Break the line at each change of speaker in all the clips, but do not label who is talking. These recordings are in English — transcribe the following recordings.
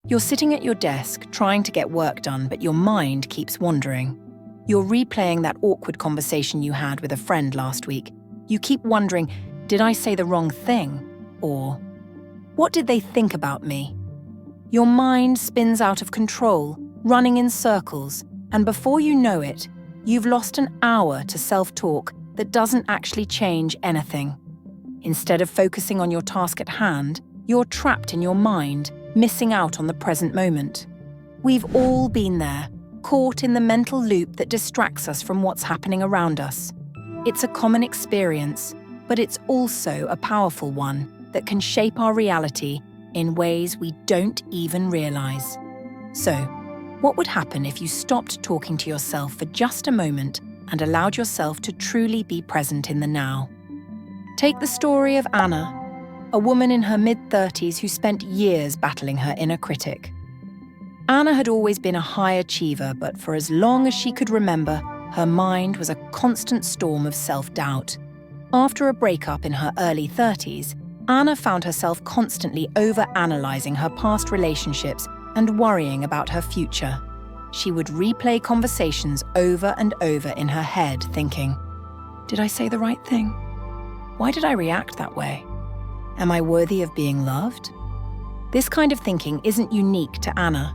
You're sitting at your desk trying to get work done, but your mind keeps wandering. You're replaying that awkward conversation you had with a friend last week. You keep wondering, did I say the wrong thing? Or, what did they think about me? Your mind spins out of control, running in circles, and before you know it, you've lost an hour to self-talk that doesn't actually change anything. Instead of focusing on your task at hand, you're trapped in your mind, missing out on the present moment. We've all been there, caught in the mental loop that distracts us from what's happening around us. It's a common experience, but it's also a powerful one that can shape our reality in ways we don't even realize. So, what would happen if you stopped talking to yourself for just a moment and allowed yourself to truly be present in the now? Take the story of Anna, a woman in her mid-30s who spent years battling her inner critic. Anna had always been a high achiever, but for as long as she could remember, her mind was a constant storm of self-doubt. After a breakup in her early 30s, Anna found herself constantly over-analyzing her past relationships and worrying about her future. She would replay conversations over and over in her head, thinking, "Did I say the right thing? Why did I react that way? Am I worthy of being loved?" This kind of thinking isn't unique to Anna.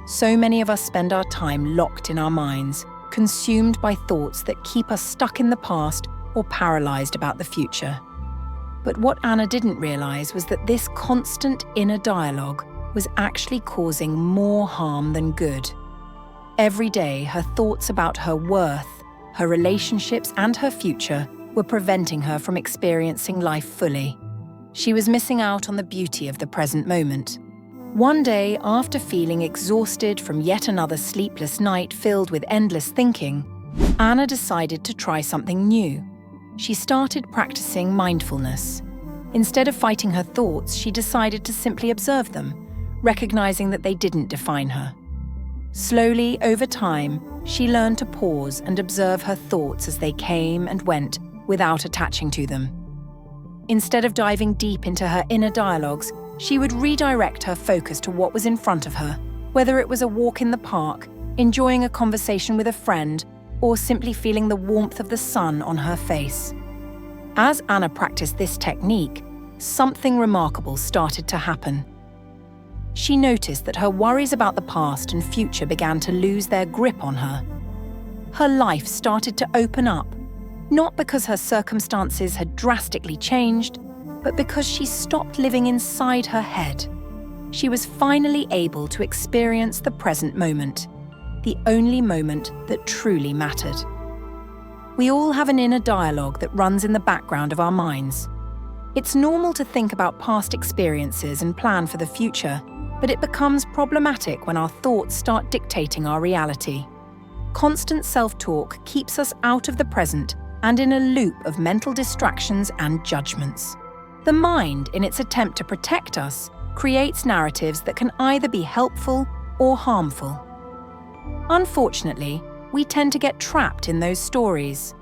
So many of us spend our time locked in our minds, consumed by thoughts that keep us stuck in the past or paralyzed about the future. But what Anna didn't realize was that this constant inner dialogue was actually causing more harm than good. Every day, her thoughts about her worth, her relationships, and her future were preventing her from experiencing life fully. She was missing out on the beauty of the present moment. One day, after feeling exhausted from yet another sleepless night filled with endless thinking, Anna decided to try something new. She started practicing mindfulness. Instead of fighting her thoughts, she decided to simply observe them, recognizing that they didn't define her. Slowly, over time, she learned to pause and observe her thoughts as they came and went without attaching to them. Instead of diving deep into her inner dialogues, she would redirect her focus to what was in front of her, whether it was a walk in the park, enjoying a conversation with a friend, or simply feeling the warmth of the sun on her face. As Anna practiced this technique, something remarkable started to happen. She noticed that her worries about the past and future began to lose their grip on her. Her life started to open up, not because her circumstances had drastically changed, but because she stopped living inside her head. She was finally able to experience the present moment, the only moment that truly mattered. We all have an inner dialogue that runs in the background of our minds. It's normal to think about past experiences and plan for the future, but it becomes problematic when our thoughts start dictating our reality. Constant self-talk keeps us out of the present and in a loop of mental distractions and judgments. The mind, in its attempt to protect us, creates narratives that can either be helpful or harmful. Unfortunately, we tend to get trapped in those stories.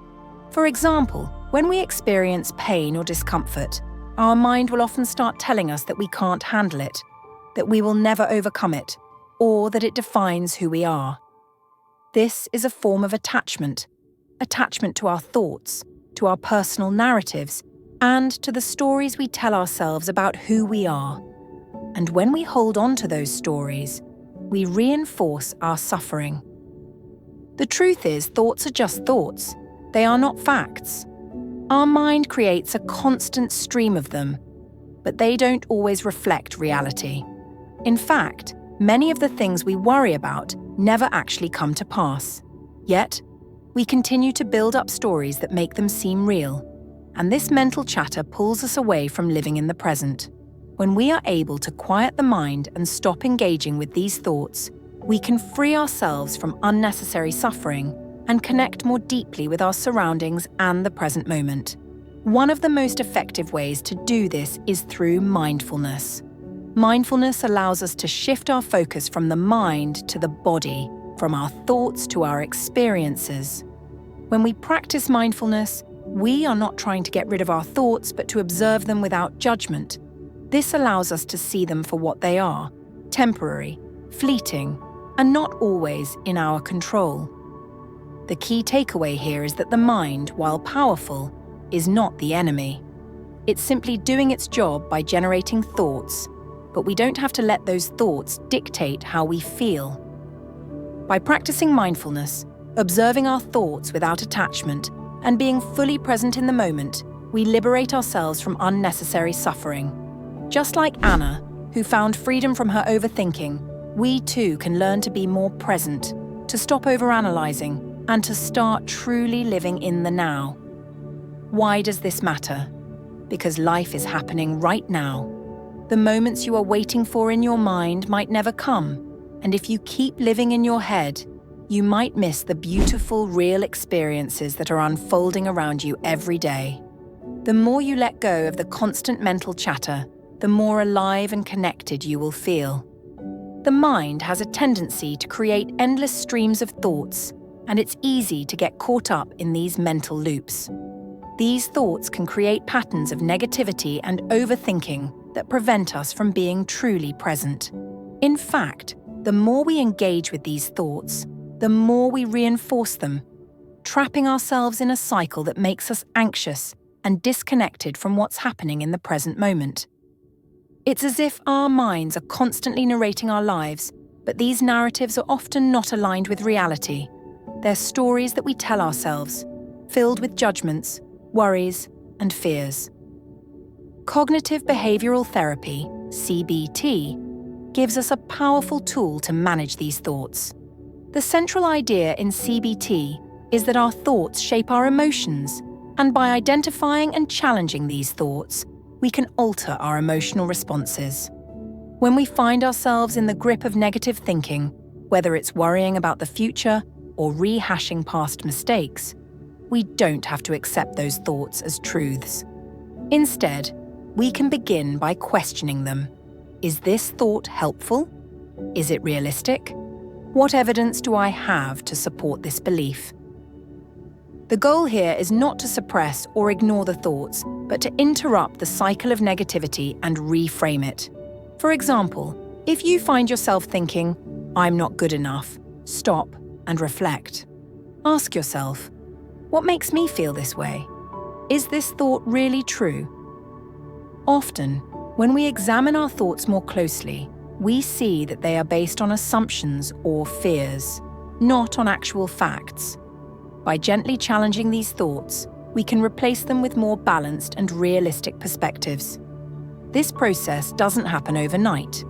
For example, when we experience pain or discomfort, our mind will often start telling us that we can't handle it, that we will never overcome it, or that it defines who we are. This is a form of attachment to our thoughts, to our personal narratives, and to the stories we tell ourselves about who we are. And when we hold on to those stories, we reinforce our suffering. The truth is, thoughts are just thoughts. They are not facts. Our mind creates a constant stream of them, but they don't always reflect reality. In fact, many of the things we worry about never actually come to pass. Yet, we continue to build up stories that make them seem real, and this mental chatter pulls us away from living in the present. When we are able to quiet the mind and stop engaging with these thoughts, we can free ourselves from unnecessary suffering and connect more deeply with our surroundings and the present moment. One of the most effective ways to do this is through mindfulness. Mindfulness allows us to shift our focus from the mind to the body, from our thoughts to our experiences. When we practice mindfulness, we are not trying to get rid of our thoughts, but to observe them without judgment. This allows us to see them for what they are, temporary, fleeting, and not always in our control. The key takeaway here is that the mind, while powerful, is not the enemy. It's simply doing its job by generating thoughts, but we don't have to let those thoughts dictate how we feel. By practicing mindfulness, observing our thoughts without attachment, and being fully present in the moment, we liberate ourselves from unnecessary suffering. Just like Anna, who found freedom from her overthinking, we too can learn to be more present, to stop overanalyzing, and to start truly living in the now. Why does this matter? Because life is happening right now. The moments you are waiting for in your mind might never come, and if you keep living in your head, you might miss the beautiful, real experiences that are unfolding around you every day. The more you let go of the constant mental chatter, the more alive and connected you will feel. The mind has a tendency to create endless streams of thoughts, and it's easy to get caught up in these mental loops. These thoughts can create patterns of negativity and overthinking that prevent us from being truly present. In fact, the more we engage with these thoughts, the more we reinforce them, trapping ourselves in a cycle that makes us anxious and disconnected from what's happening in the present moment. It's as if our minds are constantly narrating our lives, but these narratives are often not aligned with reality. They're stories that we tell ourselves, filled with judgments, worries, and fears. Cognitive behavioral therapy, CBT, gives us a powerful tool to manage these thoughts. The central idea in CBT is that our thoughts shape our emotions, and by identifying and challenging these thoughts, we can alter our emotional responses. When we find ourselves in the grip of negative thinking, whether it's worrying about the future or rehashing past mistakes, we don't have to accept those thoughts as truths. Instead, we can begin by questioning them. Is this thought helpful? Is it realistic? What evidence do I have to support this belief? The goal here is not to suppress or ignore the thoughts, but to interrupt the cycle of negativity and reframe it. For example, if you find yourself thinking, "I'm not good enough," stop and reflect. Ask yourself, what makes me feel this way? Is this thought really true? Often, when we examine our thoughts more closely, we see that they are based on assumptions or fears, not on actual facts. By gently challenging these thoughts, we can replace them with more balanced and realistic perspectives. This process doesn't happen overnight,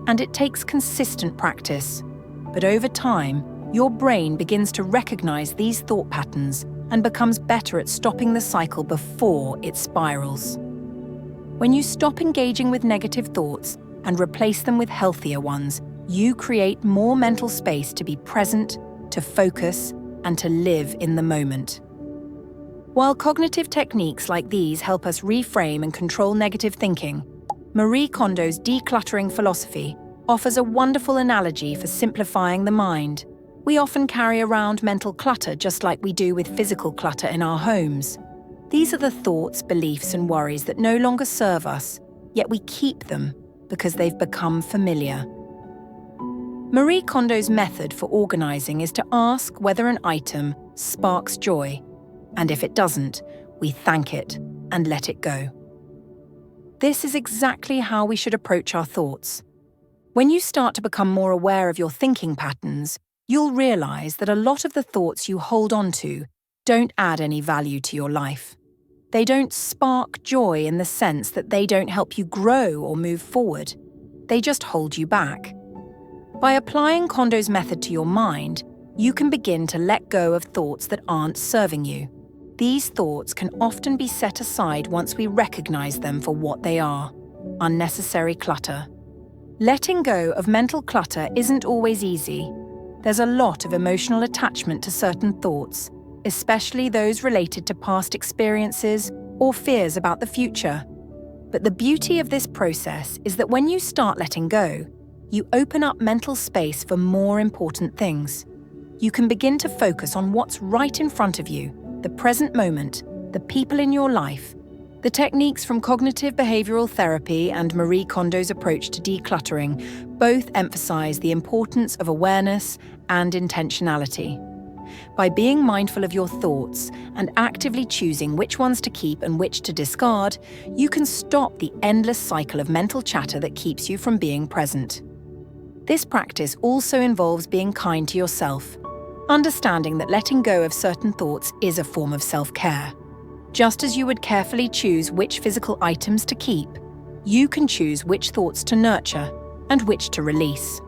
and it takes consistent practice. But over time, your brain begins to recognize these thought patterns and becomes better at stopping the cycle before it spirals. When you stop engaging with negative thoughts and replace them with healthier ones, you create more mental space to be present, to focus, and to live in the moment. While cognitive techniques like these help us reframe and control negative thinking, Marie Kondo's decluttering philosophy offers a wonderful analogy for simplifying the mind. We often carry around mental clutter just like we do with physical clutter in our homes. These are the thoughts, beliefs, and worries that no longer serve us, yet we keep them because they've become familiar. Marie Kondo's method for organizing is to ask whether an item sparks joy, and if it doesn't, we thank it and let it go. This is exactly how we should approach our thoughts. When you start to become more aware of your thinking patterns, you'll realize that a lot of the thoughts you hold on to don't add any value to your life. They don't spark joy in the sense that they don't help you grow or move forward. They just hold you back. By applying Kondo's method to your mind, you can begin to let go of thoughts that aren't serving you. These thoughts can often be set aside once we recognize them for what they are: unnecessary clutter. Letting go of mental clutter isn't always easy. There's a lot of emotional attachment to certain thoughts, especially those related to past experiences or fears about the future. But the beauty of this process is that when you start letting go, you open up mental space for more important things. You can begin to focus on what's right in front of you, the present moment, the people in your life, The techniques from cognitive behavioral therapy and Marie Kondo's approach to decluttering both emphasize the importance of awareness and intentionality. By being mindful of your thoughts and actively choosing which ones to keep and which to discard, you can stop the endless cycle of mental chatter that keeps you from being present. This practice also involves being kind to yourself, understanding that letting go of certain thoughts is a form of self-care. Just as you would carefully choose which physical items to keep, you can choose which thoughts to nurture and which to release.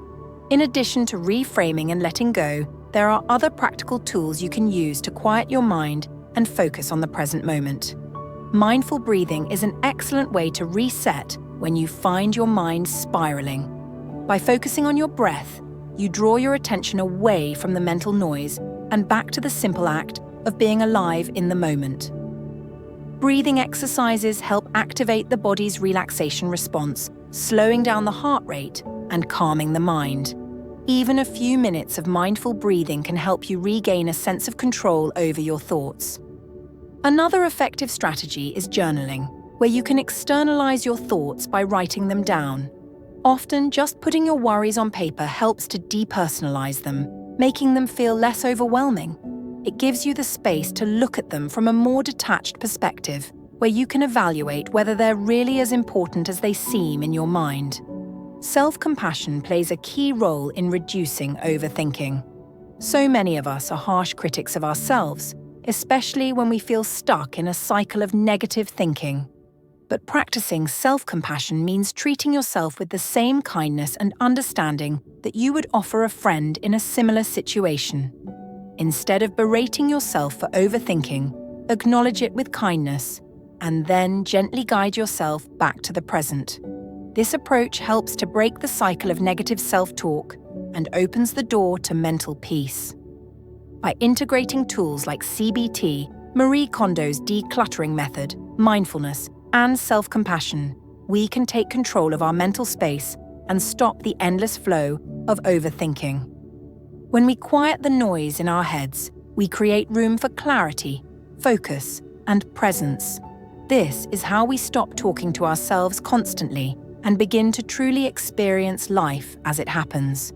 In addition to reframing and letting go, there are other practical tools you can use to quiet your mind and focus on the present moment. Mindful breathing is an excellent way to reset when you find your mind spiraling. By focusing on your breath, you draw your attention away from the mental noise and back to the simple act of being alive in the moment. Breathing exercises help activate the body's relaxation response, slowing down the heart rate and calming the mind. Even a few minutes of mindful breathing can help you regain a sense of control over your thoughts. Another effective strategy is journaling, where you can externalize your thoughts by writing them down. Often, just putting your worries on paper helps to depersonalize them, making them feel less overwhelming. It gives you the space to look at them from a more detached perspective, where you can evaluate whether they're really as important as they seem in your mind. Self-compassion plays a key role in reducing overthinking. So many of us are harsh critics of ourselves, especially when we feel stuck in a cycle of negative thinking. But practicing self-compassion means treating yourself with the same kindness and understanding that you would offer a friend in a similar situation. Instead of berating yourself for overthinking, acknowledge it with kindness, and then gently guide yourself back to the present. This approach helps to break the cycle of negative self-talk and opens the door to mental peace. By integrating tools like CBT, Marie Kondo's decluttering method, mindfulness, and self-compassion, we can take control of our mental space and stop the endless flow of overthinking. When we quiet the noise in our heads, we create room for clarity, focus, and presence. This is how we stop talking to ourselves constantly and begin to truly experience life as it happens.